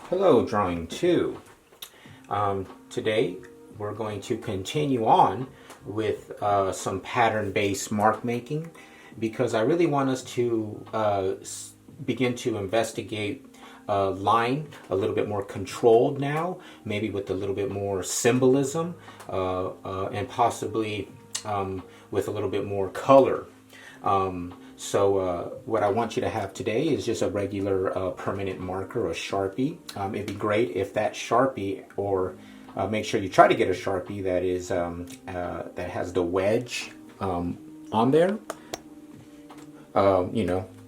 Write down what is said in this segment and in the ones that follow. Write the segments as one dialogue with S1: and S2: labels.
S1: Hello, Drawing 2. Today we're going to continue on with some pattern-based mark making because I really want us to begin to investigate line a little bit more controlled now, maybe with a little bit more symbolism and possibly with a little bit more color. So what I want you to have today is just a regular permanent marker, a Sharpie. It'd be great if that Sharpie, or make sure you try to get a Sharpie that is that has the wedge on there.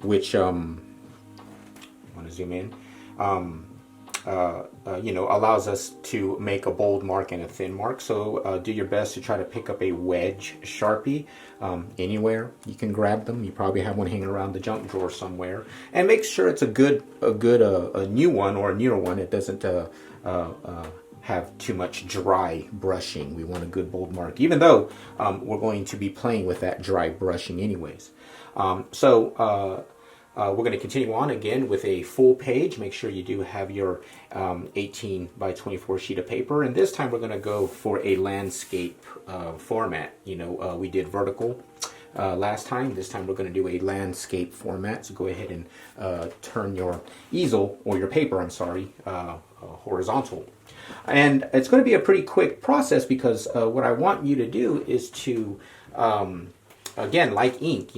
S1: Which I want to zoom in. Allows us to make a bold mark and a thin mark. So do your best to try to pick up a wedge Sharpie anywhere. You can grab them. You probably have one hanging around the junk drawer somewhere. And make sure it's a good new one or a newer one. It doesn't have too much dry brushing. We want a good bold mark, even though we're going to be playing with that dry brushing anyways. We're going to continue on again with a full page. Make sure you do have your 18 by 24 sheet of paper. And this time we're going to go for a landscape format. We did vertical last time. This time we're going to do a landscape format. So go ahead and turn your easel, or your paper, I'm sorry, horizontal. And it's going to be a pretty quick process because what I want you to do is to, again, like ink,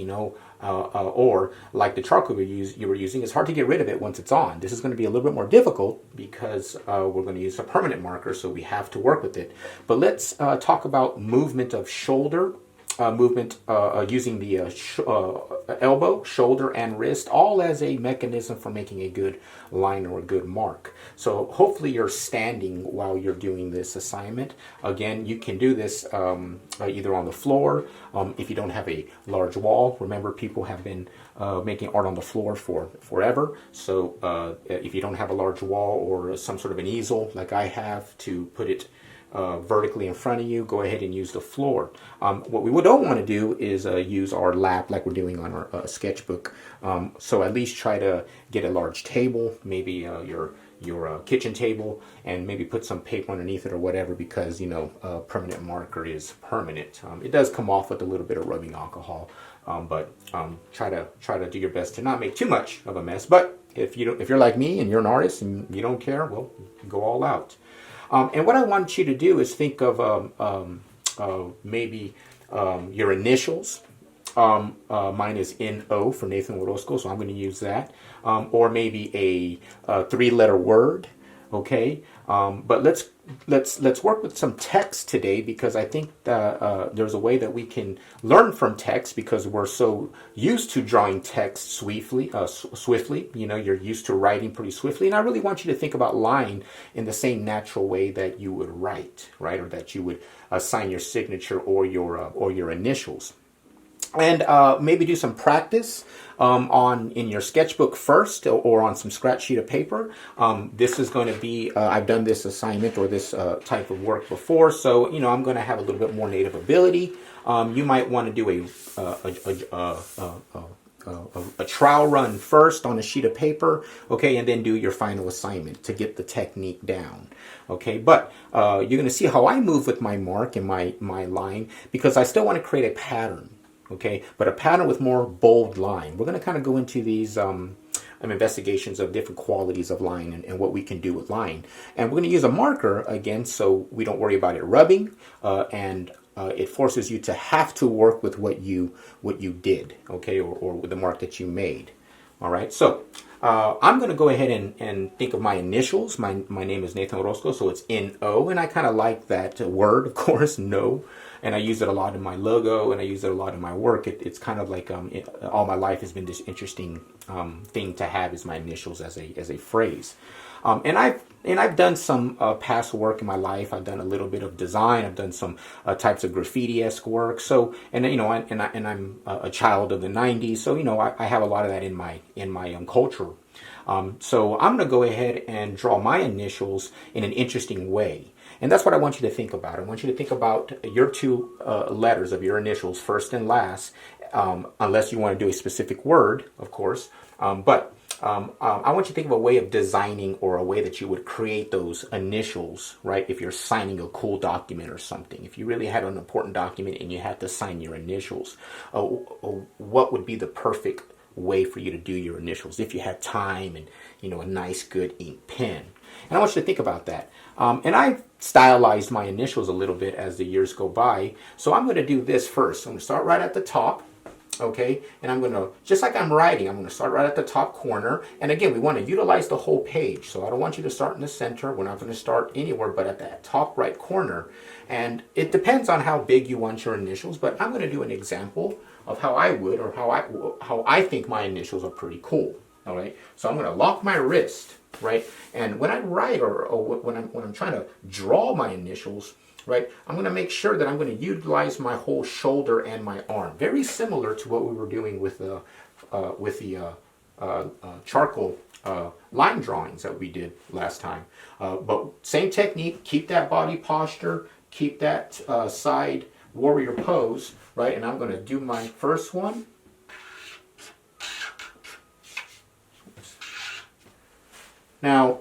S1: or like the charcoal you were using, it's hard to get rid of it once it's on. This is going to be a little bit more difficult because we're going to use a permanent marker, so we have to work with it. But let's talk about movement of shoulder, movement using the elbow, shoulder, and wrist, all as a mechanism for making a good line or a good mark. So hopefully you're standing while you're doing this assignment. Again, you can do this either on the floor. If you don't have a large wall, remember people have been making art on the floor for forever. So if you don't have a large wall or some sort of an easel like I have to put it vertically in front of you, go ahead and use the floor. What we don't want to do is use our lap like we're doing on our sketchbook. So at least try to get a large table, maybe your kitchen table, and maybe put some paper underneath it or whatever, because permanent marker is permanent. It does come off with a little bit of rubbing alcohol, but try to do your best to not make too much of a mess. But if you're like me and you're an artist and you don't care, well, go all out. And what I want you to do is think of maybe your initials. Mine is NO for Nathan Orozco, so I'm going to use that. Or maybe a three-letter word. Okay, but let's work with some text today, because I think that, there's a way that we can learn from text, because we're so used to drawing text swiftly. You're used to writing pretty swiftly, and I really want you to think about line in the same natural way that you would write, right, or that you would sign your signature or your initials. And maybe do some practice in your sketchbook first, or on some scratch sheet of paper. This is going to be, I've done this assignment or this type of work before, so I'm going to have a little bit more native ability. You might want to do a trial run first on a sheet of paper, okay, and then do your final assignment to get the technique down. Okay, but you're going to see how I move with my mark and my line, because I still want to create a pattern. Okay, but a pattern with more bold line. We're going to kind of go into these investigations of different qualities of line and what we can do with line. And we're going to use a marker again, so we don't worry about it rubbing, and it forces you to have to work with what you did, okay, or with the mark that you made. All right, so I'm going to go ahead and think of my initials. My name is Nathan Orozco, so it's N-O, and I kind of like that word, of course, no. And I use it a lot in my logo, and I use it a lot in my work. It's kind of like all my life has been this interesting thing to have, is my initials as a phrase. And I've done some past work in my life. I've done a little bit of design. I've done some types of graffiti-esque work. So, and I'm a child of the '90s. So I have a lot of that in my culture. So I'm going to go ahead and draw my initials in an interesting way. And that's what I want you to think about. I want you to think about your two letters of your initials, first and last, unless you want to do a specific word, of course. But I want you to think of a way of designing or a way that you would create those initials, right? If you're signing a cool document or something, if you really had an important document and you had to sign your initials, what would be the perfect way for you to do your initials if you had time and, you know, a nice good ink pen? And I want you to think about that. And I've stylized my initials a little bit as the years go by. So I'm going to do this first. I'm going to start right at the top. Okay, and I'm going to, just like I'm writing, I'm going to start right at the top corner. And again, we want to utilize the whole page. So I don't want you to start in the center. We're not going to start anywhere but at that top right corner. And it depends on how big you want your initials, but I'm going to do an example of how I would, or how I think my initials are pretty cool. All right, so I'm going to lock my wrist, right? And when I write, or when I'm trying to draw my initials, right, I'm going to make sure that I'm going to utilize my whole shoulder and my arm. Very similar to what we were doing with the charcoal line drawings that we did last time. But same technique, keep that body posture, keep that side warrior pose, right? And I'm going to do my first one. Now,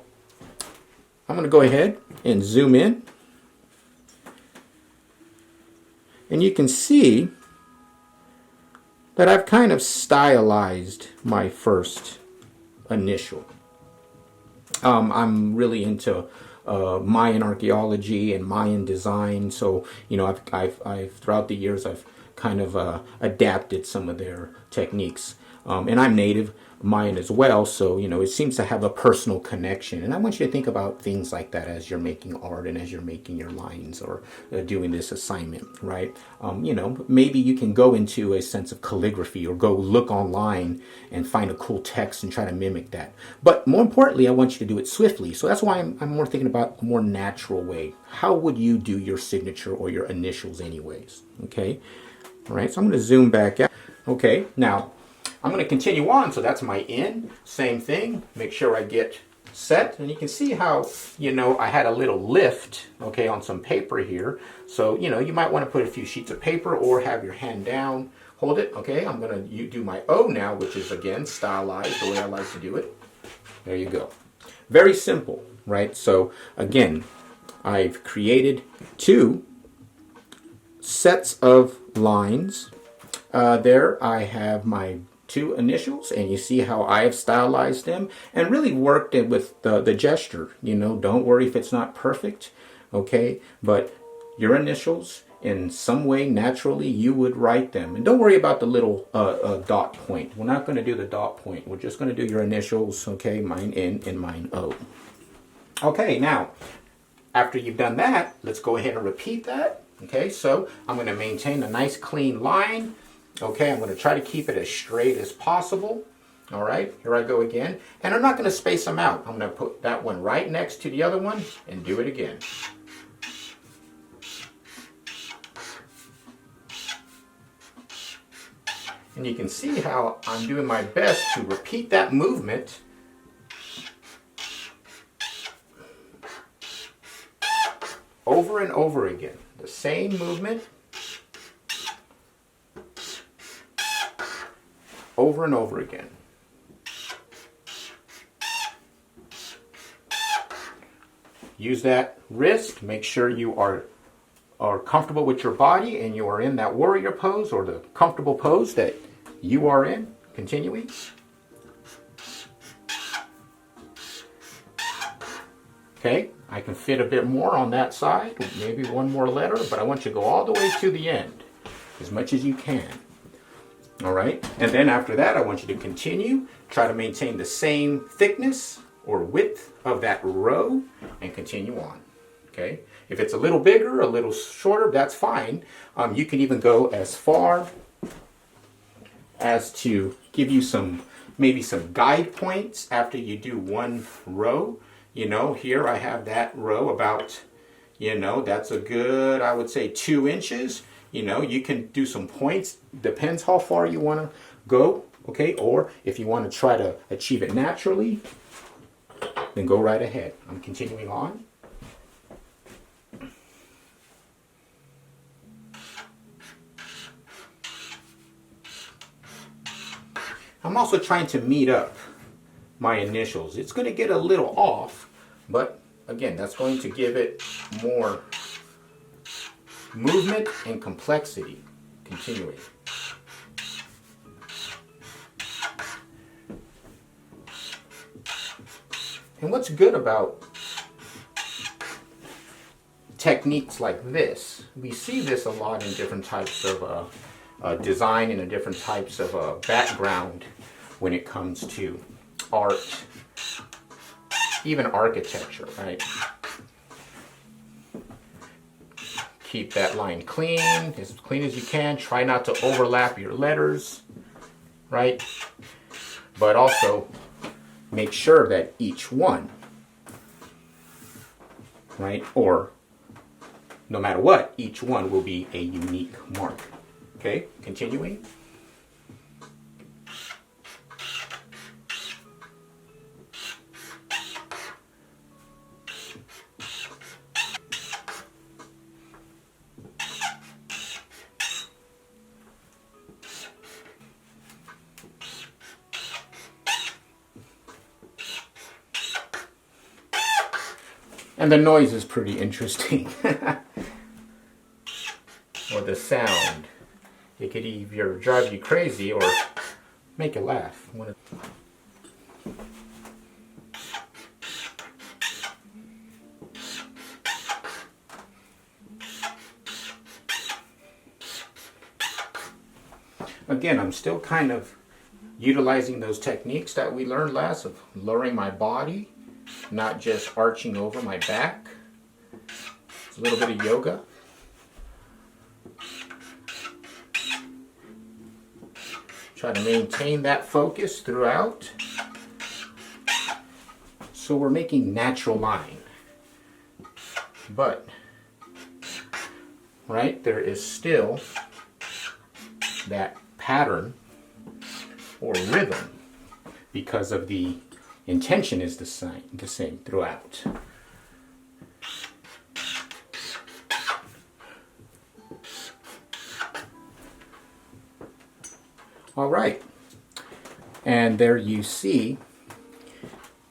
S1: I'm going to go ahead and zoom in. And you can see that I've kind of stylized my first initial. I'm really into Mayan archaeology and Mayan design, so you know, I've throughout the years I've kind of adapted some of their techniques. And I'm native Mayan as well, so you know, it seems to have a personal connection. And I want you to think about things like that as you're making art and as you're making your lines or doing this assignment, right? You know, maybe you can go into a sense of calligraphy or go look online and find a cool text and try to mimic that. But more importantly, I want you to do it swiftly. So that's why I'm more thinking about a more natural way. How would you do your signature or your initials anyways? Okay, all right, so I'm going to zoom back out. Okay, now I'm going to continue on. So that's my in. Same thing. Make sure I get set. And you can see how, you know, I had a little lift, okay, on some paper here. So, you know, you might want to put a few sheets of paper or have your hand down. Hold it. Okay, I'm going to do my O now, which is, again, stylized the way I like to do it. There you go. Very simple, right? So, again, I've created 2 sets of lines. There I have my 2 initials, and you see how I have stylized them and really worked it with the gesture. You know, don't worry if it's not perfect, okay? But your initials, in some way, naturally, you would write them. And don't worry about the little dot point. We're not going to do the dot point. We're just going to do your initials, okay? Mine N and mine O. Okay, now, after you've done that, let's go ahead and repeat that. Okay, so I'm going to maintain a nice clean line. Okay, I'm going to try to keep it as straight as possible. All right, here I go again. And I'm not going to space them out. I'm going to put that one right next to the other one and do it again. And you can see how I'm doing my best to repeat that movement over and over again. The same movement over and over again. Use that wrist. Make sure you are comfortable with your body and you are in that warrior pose or the comfortable pose that you are in. Continuing. Okay, I can fit a bit more on that side, maybe one more letter, but I want you to go all the way to the end as much as you can. All right, and then after that, I want you to continue. Try to maintain the same thickness or width of that row and continue on. Okay, if it's a little bigger, a little shorter, that's fine. You can even go as far as to give you maybe some guide points after you do one row. You know, here I have that row about, you know, that's a good, I would say 2 inches. You know, you can do some points, depends how far you want to go, okay? Or if you want to try to achieve it naturally, then go right ahead. I'm continuing on. I'm also trying to meet up my initials. It's going to get a little off, but again, that's going to give it more movement and complexity. Continuing. And what's good about techniques like this, we see this a lot in different types of design and in different types of background when it comes to art, even architecture, right? Keep that line clean as you can. Try not to overlap your letters, right? But also make sure that each one, right, or no matter what, each one will be a unique mark. Okay, continuing. And the noise is pretty interesting. Or the sound. It could either drive you crazy or make you laugh. Again, I'm still kind of utilizing those techniques that we learned last of lowering my body, not just arching over my back. It's a little bit of yoga. Try to maintain that focus throughout. So we're making natural line. But, right, there is still that pattern or rhythm because of the intention is the same throughout. All right, and there you see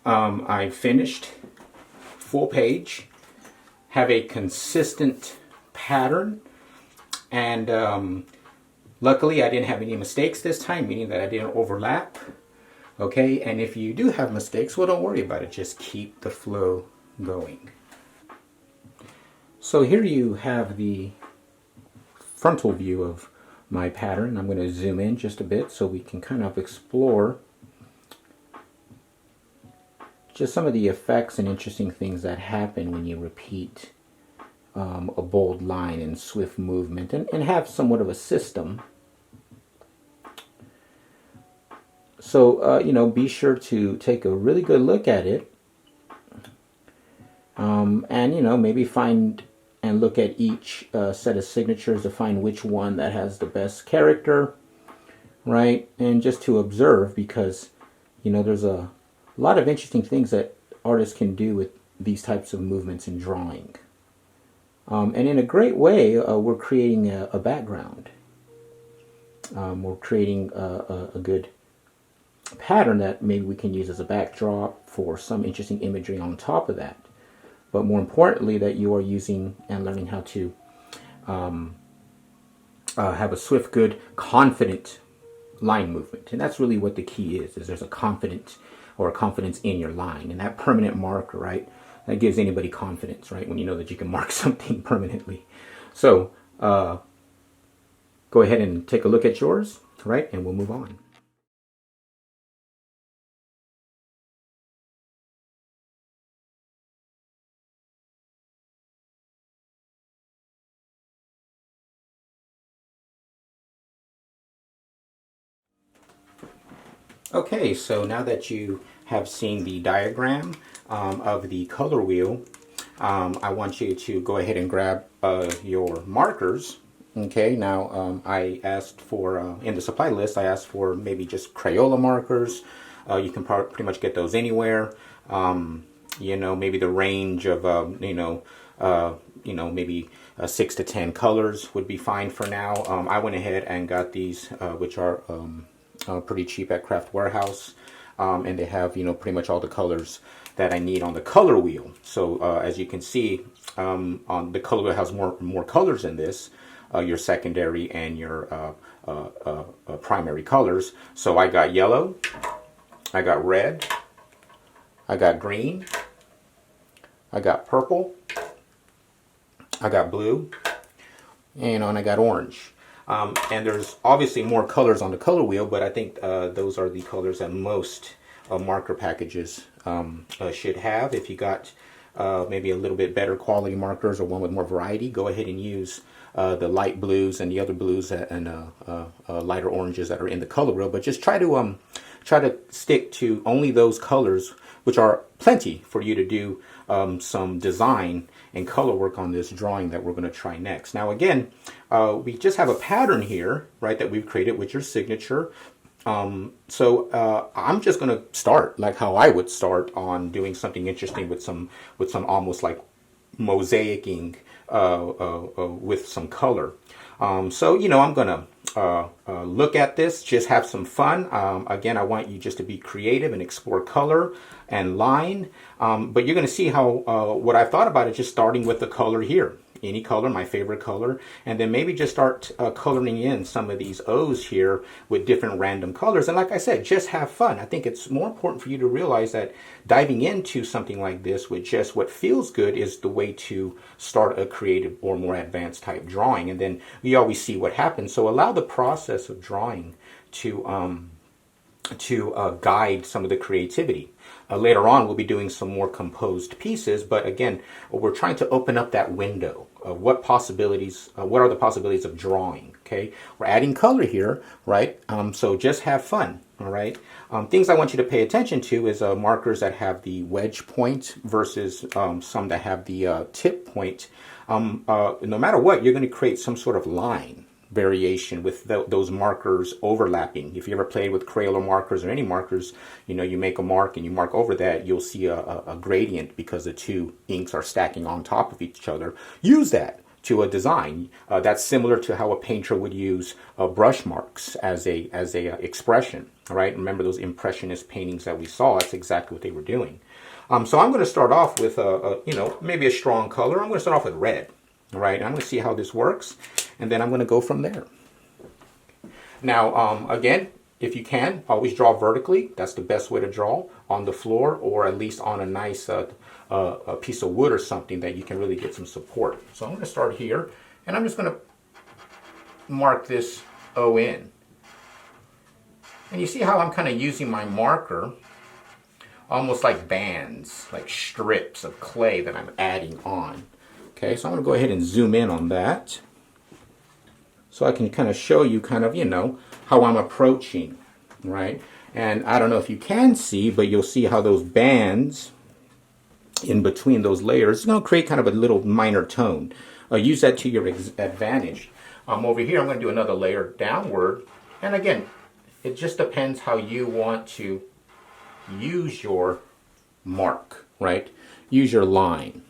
S1: I finished full page, have a consistent pattern, and luckily I didn't have any mistakes this time, meaning that I didn't overlap. Okay, and if you do have mistakes, well, don't worry about it, just keep the flow going. So here you have the frontal view of my pattern. I'm going to zoom in just a bit so we can kind of explore just some of the effects and interesting things that happen when you repeat a bold line and swift movement and have somewhat of a system. So, be sure to take a really good look at it and, maybe find and look at each set of signatures to find which one that has the best character, right? And just to observe, because, there's a lot of interesting things that artists can do with these types of movements in drawing. And in a great way, we're creating a background. We're creating a good pattern that maybe we can use as a backdrop for some interesting imagery on top of that. But more importantly, that you are using and learning how to have a swift, good, confident line movement. And that's really what the key is there's a confidence in your line. And that permanent marker, right, that gives anybody confidence, right, when you know that you can mark something permanently. So go ahead and take a look at yours, right, and we'll move on. Okay, so now that you have seen the diagram of the color wheel, I want you to go ahead and grab your markers. Okay, now I asked for, in the supply list, I asked for maybe just Crayola markers. You can pretty much get those anywhere. Maybe the range of, maybe 6 to 10 colors would be fine for now. I went ahead and got these, which are pretty cheap at Craft Warehouse. and they have, you know, pretty much all the colors that I need on the color wheel. So as you can see, on the color wheel has more colors in this, your secondary and your primary colors. So I got yellow, I got red, I got green, I got purple, I got blue, and I got orange. And there's obviously more colors on the color wheel, but I think those are the colors that most marker packages should have. If you got maybe a little bit better quality markers or one with more variety, go ahead and use the light blues and the other blues and lighter oranges that are in the color wheel. But just try to stick to only those colors, which are plenty for you to do some design and color work on this drawing that we're going to try next. Now again, we just have a pattern here, right, that we've created with your signature. So I'm just going to start like how I would start on doing something interesting with some almost like mosaicing with some color. So, you know, I'm going to look at this, just have some fun. Again, I want you just to be creative and explore color and line. But you're going to see how what I've thought about it, just starting with the color here. Any color, my favorite color, and then maybe just start coloring in some of these O's here with different random colors. And like I said, just have fun. I think it's more important for you to realize that diving into something like this with just what feels good is the way to start a creative or more advanced type drawing. And then we always see what happens. So allow the process of drawing to guide some of the creativity. Later on, we'll be doing some more composed pieces, but again, we're trying to open up that window of what possibilities, what are the possibilities of drawing, okay? We're adding color here, right? So just have fun, all right? Things I want you to pay attention to is markers that have the wedge point versus some that have the tip point. No matter what, you're going to create some sort of line variation with those markers overlapping. If you ever played with Crayola markers or any markers, you know, you make a mark and you mark over that, you'll see a gradient because the two inks are stacking on top of each other. Use that to a design. That's similar to how a painter would use brush marks as a expression, right? Remember those impressionist paintings that we saw? That's exactly what they were doing. So I'm going to start off with you know, maybe a strong color. I'm going to start off with red. All right, I'm going to see how this works, and then I'm going to go from there. Now, again, if you can, always draw vertically. That's the best way to draw, on the floor or at least on a nice a piece of wood or something that you can really get some support. So I'm going to start here, and I'm just going to mark this O in. And you see how I'm kind of using my marker almost like bands, like strips of clay that I'm adding on. Okay, so I'm going to go ahead and zoom in on that so I can kind of show you kind of, you know, how I'm approaching, right? And I don't know if you can see, but you'll see how those bands in between those layers is going to create kind of a little minor tone. Use that to your advantage. Over here, I'm going to do another layer downward. And again, it just depends how you want to use your mark, right? Use your line,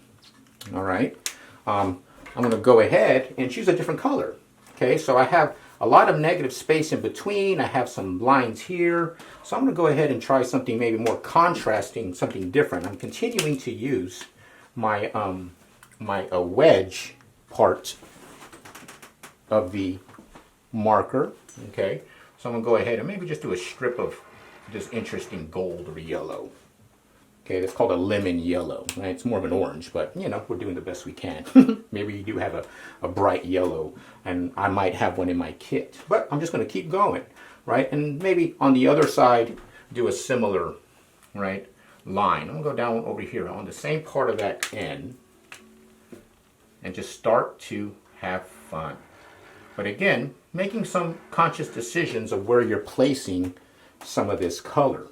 S1: all right? I'm going to go ahead and choose a different color. Okay, so I have a lot of negative space in between. I have some lines here. So I'm going to go ahead and try something maybe more contrasting, something different. I'm continuing to use my my wedge part of the marker. Okay, so I'm going to go ahead and maybe just do a strip of this interesting gold or yellow. Okay, that's called a lemon yellow, right? It's more of an orange, but, you know, we're doing the best we can. Maybe you do have a bright yellow, and I might have one in my kit. But I'm just going to keep going, right? And maybe on the other side, do a similar, right, line. I'm going to go down over here on the same part of that end and just start to have fun. But again, making some conscious decisions of where you're placing some of this color.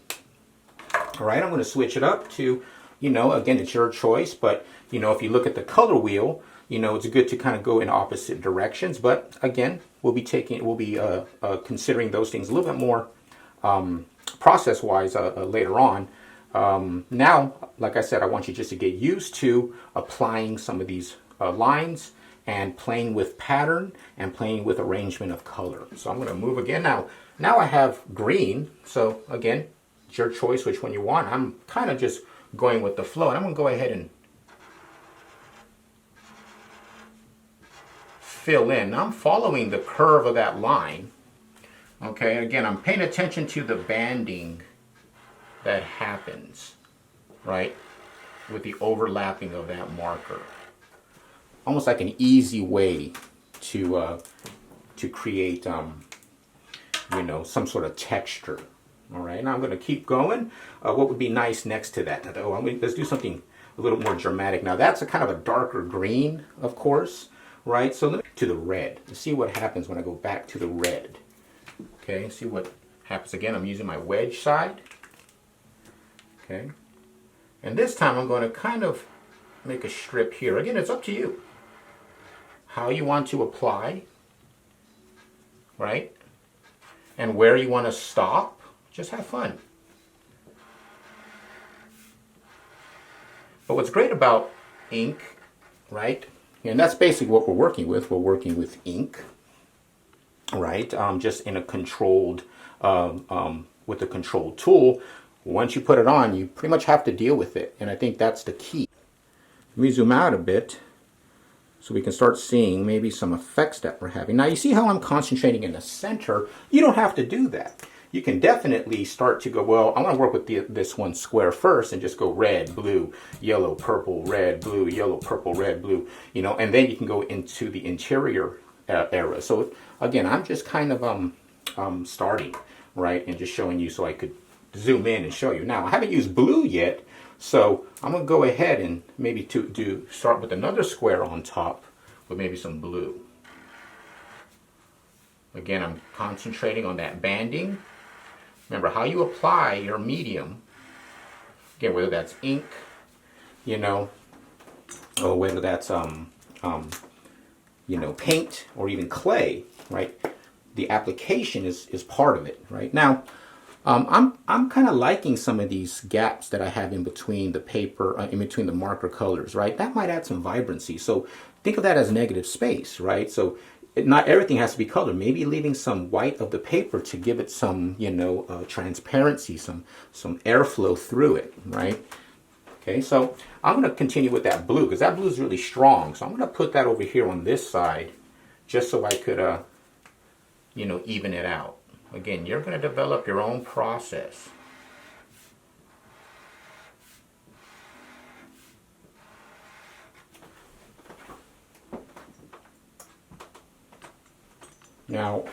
S1: All right, I'm going to switch it up to, you know, again, it's your choice, but, you know, if you look at the color wheel, you know, it's good to kind of go in opposite directions. But again, we'll be considering those things a little bit more process-wise later on. Now, like I said, I want you just to get used to applying some of these lines and playing with pattern and playing with arrangement of color. So I'm going to move again. Now I have green, so again, It's your choice which one you want. I'm kind of just going with the flow, and I'm going to go ahead and fill in. Now I'm following the curve of that line. Okay, again, I'm paying attention to the banding that happens, right, with the overlapping of that marker. Almost like an easy way to create, you know, some sort of texture. All right, now I'm going to keep going. What would be nice next to that? Oh, let's do something a little more dramatic. Now that's a kind of a darker green, of course, right? So let me to the red. Let's see what happens when I go back to the red. Okay, see what happens again. I'm using my wedge side. Okay, and this time I'm going to kind of make a strip here. Again, it's up to you how you want to apply, right? And where you want to stop. Just have fun. But what's great about ink, right? And that's basically what we're working with. We're working with ink, right? Just in a controlled, with a controlled tool. Once you put it on, you pretty much have to deal with it. And I think that's the key. Let me zoom out a bit so we can start seeing maybe some effects that we're having. Now you see how I'm concentrating in the center? You don't have to do that. You can definitely start to go, well, I want to work with this one square first and just go red, blue, yellow, purple, red, blue, yellow, purple, red, blue, you know, and then you can go into the interior area. So again, I'm just kind of starting, right, and just showing you so I could zoom in and show you. Now, I haven't used blue yet, so I'm going to go ahead and maybe start with another square on top with maybe some blue. Again, I'm concentrating on that banding. Remember, how you apply your medium, again, whether that's ink, you know, or whether that's, you know, paint or even clay, right? The application is part of it, right? Now, I'm kind of liking some of these gaps that I have in between the paper, in between the marker colors, right? That might add some vibrancy. So think of that as negative space, right? So not everything has to be colored. Maybe leaving some white of the paper to give it some, you know, transparency, some airflow through it, right? Okay, so I'm going to continue with that blue because that blue is really strong. So I'm going to put that over here on this side just so I could, you know, even it out. Again, you're going to develop your own process. Now,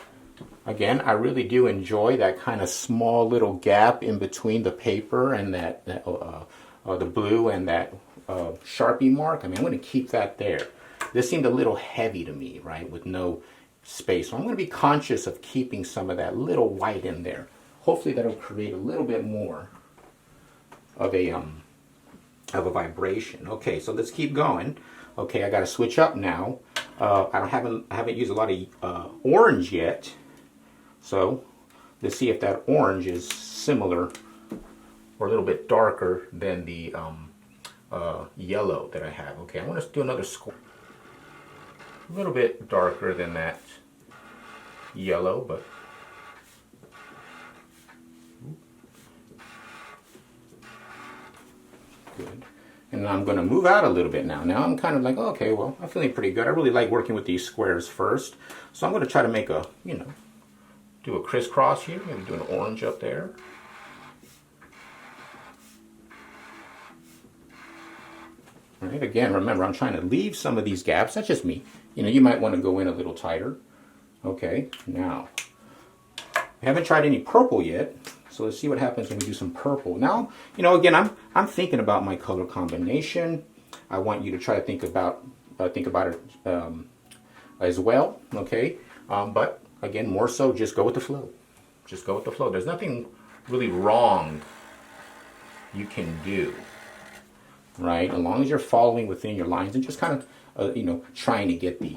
S1: again, I really do enjoy that kind of small little gap in between the paper and the blue and that Sharpie mark. I mean, I'm going to keep that there. This seemed a little heavy to me, right, with no space. So I'm going to be conscious of keeping some of that little white in there. Hopefully that'll create a little bit more of a vibration. Okay, so let's keep going. Okay, I got to switch up now. I haven't used a lot of orange yet, so let's see if that orange is similar or a little bit darker than the yellow that I have. Okay, I want to do another square. A little bit darker than that yellow, but good. And I'm going to move out a little bit now. Now I'm kind of like, okay, well, I'm feeling pretty good. I really like working with these squares first. So I'm going to try to make a, you know, do a crisscross here. Maybe do an orange up there. All right, again, remember, I'm trying to leave some of these gaps. That's just me. You know, you might want to go in a little tighter. Okay, now, I haven't tried any purple yet. So let's see what happens when we do some purple. Now, you know, again, I'm thinking about my color combination. I want you to try to think about it as well, okay? But again, more so, just go with the flow. Just go with the flow. There's nothing really wrong you can do, right? As long as you're following within your lines and just kind of, you know, trying to get the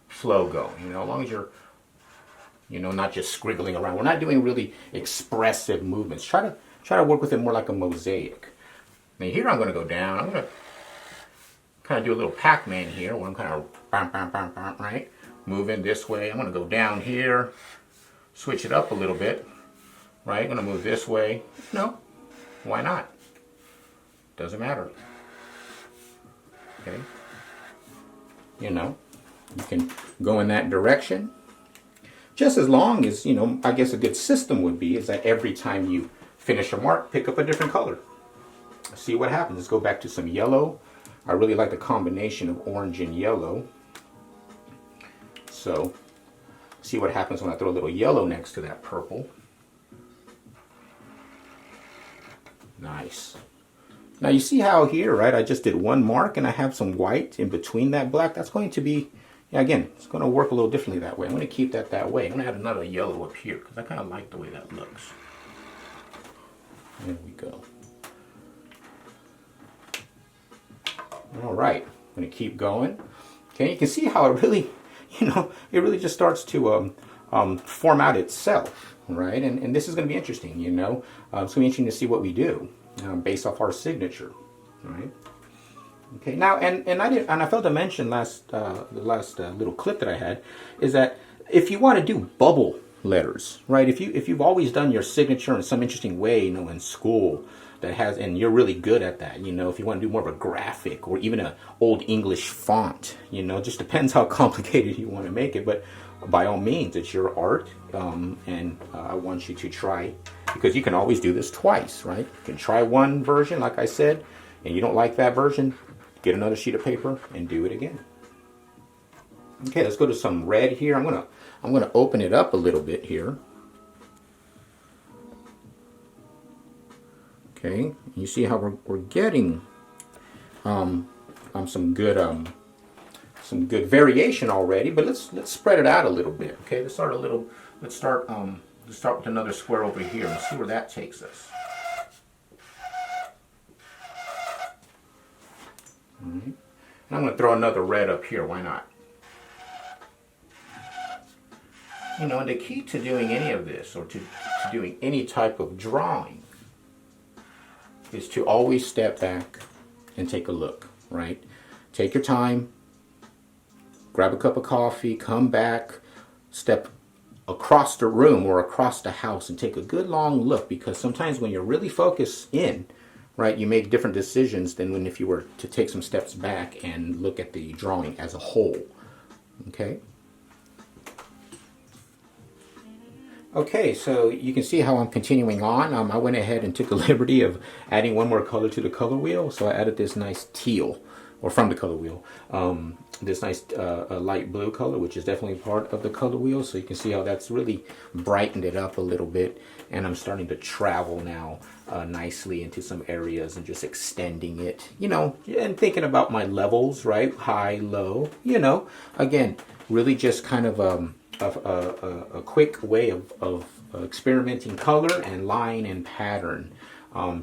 S1: flow going. You know, as long as you're, you know, not just scriggling around. We're not doing really expressive movements. Try to work with it more like a mosaic. Now here I'm going to go down. I'm going to kind of do a little Pac-Man here where I'm kind of right, moving this way. I'm going to go down here, switch it up a little bit. right? Gonna move this way. No, why not? Doesn't matter. Okay. You know, you can go in that direction. Just as long as, you know, I guess a good system would be is that every time you finish a mark, pick up a different color. See what happens. Let's go back to some yellow. I really like the combination of orange and yellow. So, see what happens when I throw a little yellow next to that purple. Nice. Now you see how here, right, I just did one mark and I have some white in between that black. That's going to be, yeah, again, it's going to work a little differently that way. I'm going to keep that way. I'm going to add another yellow up here because I kind of like the way that looks. There we go. All right, I'm going to keep going. Okay, you can see how it really, you know, it really just starts to form out itself, right? And this is going to be interesting, you know. It's going to be interesting to see what we do based off our signature, right? Okay, now, and I failed to mention the last little clip that I had is that if you want to do bubble letters, right? If you've always done your signature in some interesting way, you know, in school that has, and you're really good at that, you know, if you want to do more of a graphic or even an old English font, you know, just depends how complicated you want to make it, but by all means, it's your art, and I want you to try, because you can always do this twice, right? You can try one version, like I said, and you don't like that version, get another sheet of paper and do it again. Okay, let's go to some red here. I'm gonna open it up a little bit here. Okay, you see how we're getting some good variation already, but let's spread it out a little bit. Okay, let's start with another square over here and see where that takes us. All right. And I'm going to throw another red up here. Why not? You know, and the key to doing any of this, or to doing any type of drawing, is to always step back and take a look, right? Take your time, grab a cup of coffee, come back, step across the room or across the house and take a good long look, because sometimes when you're really focused in, right, you make different decisions than when if you were to take some steps back and look at the drawing as a whole. Okay? Okay, so you can see how I'm continuing on. I went ahead and took the liberty of adding one more color to the color wheel. So I added this nice teal, or from the color wheel, this nice light blue color, which is definitely part of the color wheel. So you can see how that's really brightened it up a little bit. And I'm starting to travel now nicely into some areas and just extending it, you know, and thinking about my levels, right? High, low, you know, again, really just kind of a quick way of experimenting color and line and pattern.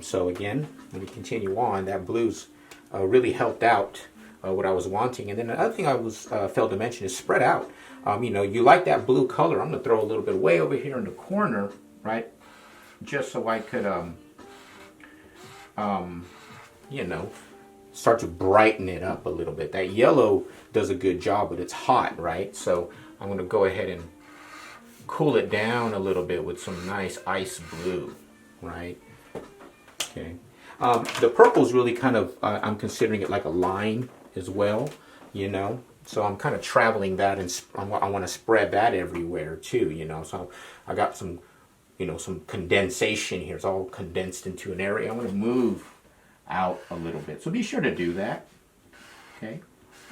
S1: So again, when we continue on, that blue's really helped out what I was wanting. And then the other thing I failed to mention is spread out. You know, you like that blue color. I'm going to throw a little bit way over here in the corner, right? Just so I could, you know, start to brighten it up a little bit. That yellow does a good job, but it's hot, right? So I'm going to go ahead and cool it down a little bit with some nice ice blue, right? Okay. The purple's really kind of, I'm considering it like a line as well, you know? So I'm kind of traveling that, and I want to spread that everywhere too, you know? So I got some, you know, some condensation here. It's all condensed into an area. I'm going to move out a little bit. So be sure to do that, okay?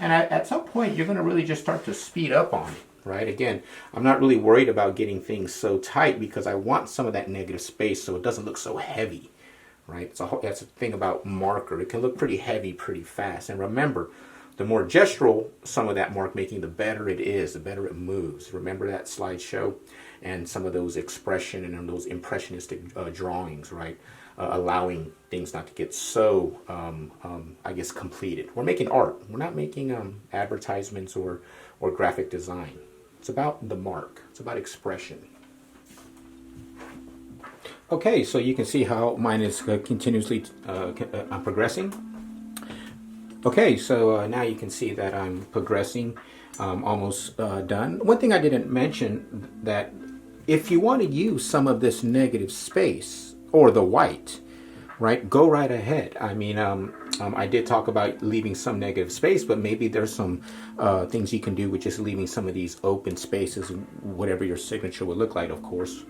S1: And at some point, you're going to really just start to speed up on it, right? Again, I'm not really worried about getting things so tight because I want some of that negative space so it doesn't look so heavy, right? That's the thing about marker. It can look pretty heavy pretty fast. And remember, the more gestural some of that mark making, the better it is, the better it moves. Remember that slideshow and some of those expression and those impressionistic drawings, right? Allowing things not to get so, I guess, completed. We're making art. We're not making advertisements or graphic design. It's about the mark. It's about expression. Okay, so you can see how mine is continuously I'm progressing. Okay, so now you can see that I'm progressing, almost done. One thing I didn't mention that if you want to use some of this negative space or the white, right, go right ahead. I mean, I did talk about leaving some negative space, but maybe there's some things you can do with just leaving some of these open spaces, whatever your signature would look like, of course,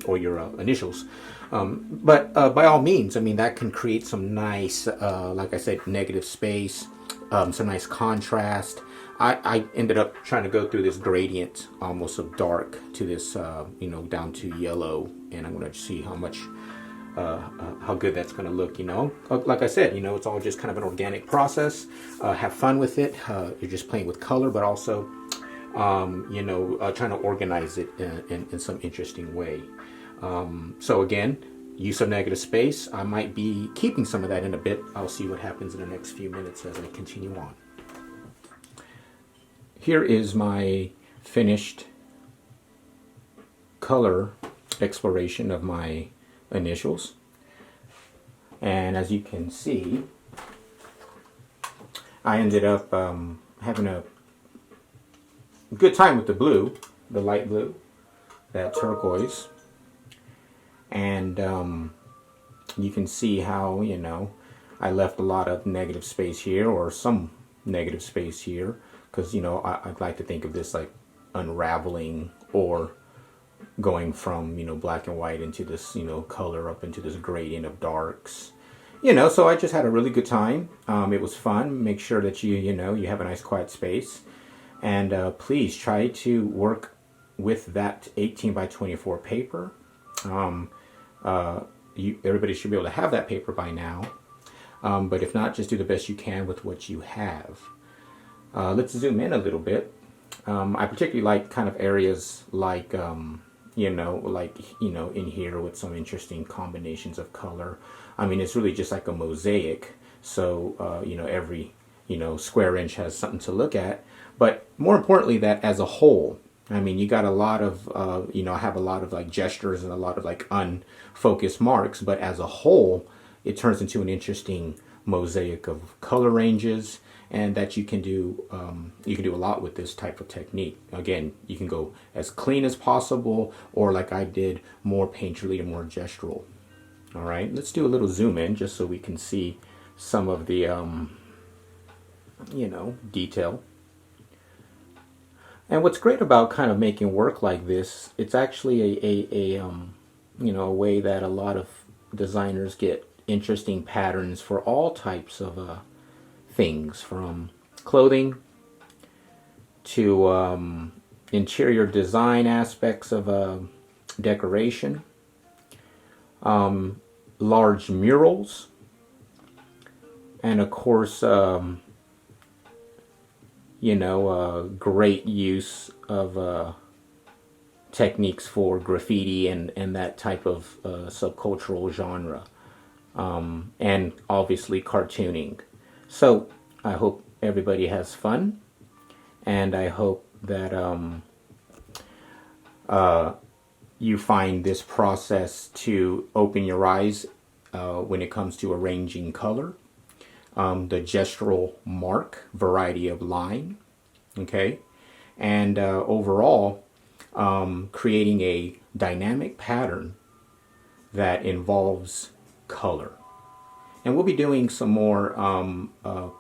S1: or your initials. But by all means, I mean, that can create some nice, like I said, negative space, some nice contrast. I ended up trying to go through this gradient almost of dark to this, down to yellow, and I'm going to see how much, how good that's going to look, Like I said, it's all just kind of an organic process. Have fun with it. You're just playing with color, but also, trying to organize it in some interesting way. So again, use of negative space. I might be keeping some of that in a bit. I'll see what happens in the next few minutes as I continue on. Here is my finished color exploration of my initials. And as you can see, I ended up having a good time with the blue, the light blue, that turquoise. And you can see how, I left a lot of negative space here, or some negative space here, because, I'd like to think of this like unraveling or going from, black and white into this, color up into this gradient of darks. So I just had a really good time. It was fun. Make sure that you have a nice quiet space. And please try to work with that 18 by 24 paper. Everybody should be able to have that paper by now. But if not, just do the best you can with what you have. Let's zoom in a little bit. I particularly like kind of areas like, in here with some interesting combinations of color. I mean, it's really just like a mosaic. So, every, square inch has something to look at. But more importantly, that as a whole, I mean, you got a lot of, I have a lot of like gestures and a lot of like unfocused marks, but as a whole, it turns into an interesting mosaic of color ranges, and that you can do a lot with this type of technique. Again, you can go as clean as possible, or like I did, more painterly and more gestural. All right, let's do a little zoom in just so we can see some of the, detail. And what's great about kind of making work like this, it's actually a way that a lot of designers get interesting patterns for all types of things, from clothing to interior design aspects of decoration, large murals, and of course, great use of techniques for graffiti and that type of subcultural genre, and obviously cartooning. So I hope everybody has fun, and I hope that you find this process to open your eyes when it comes to arranging color, the gestural mark, variety of line, okay, and overall creating a dynamic pattern that involves color. And we'll be doing some more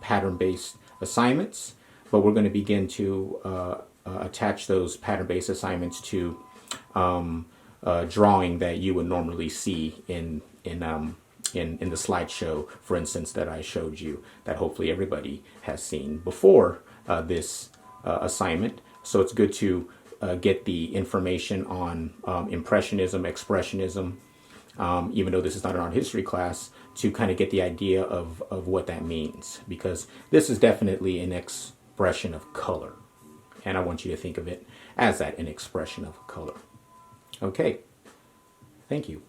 S1: pattern-based assignments, but we're going to begin to attach those pattern-based assignments to drawing that you would normally see in the slideshow, for instance, that I showed you, that hopefully everybody has seen before this assignment. So it's good to get the information on Impressionism, Expressionism, even though this is not an art history class, to kind of get the idea of what that means, because this is definitely an expression of color, and I want you to think of it as that, an expression of color. Okay, thank you.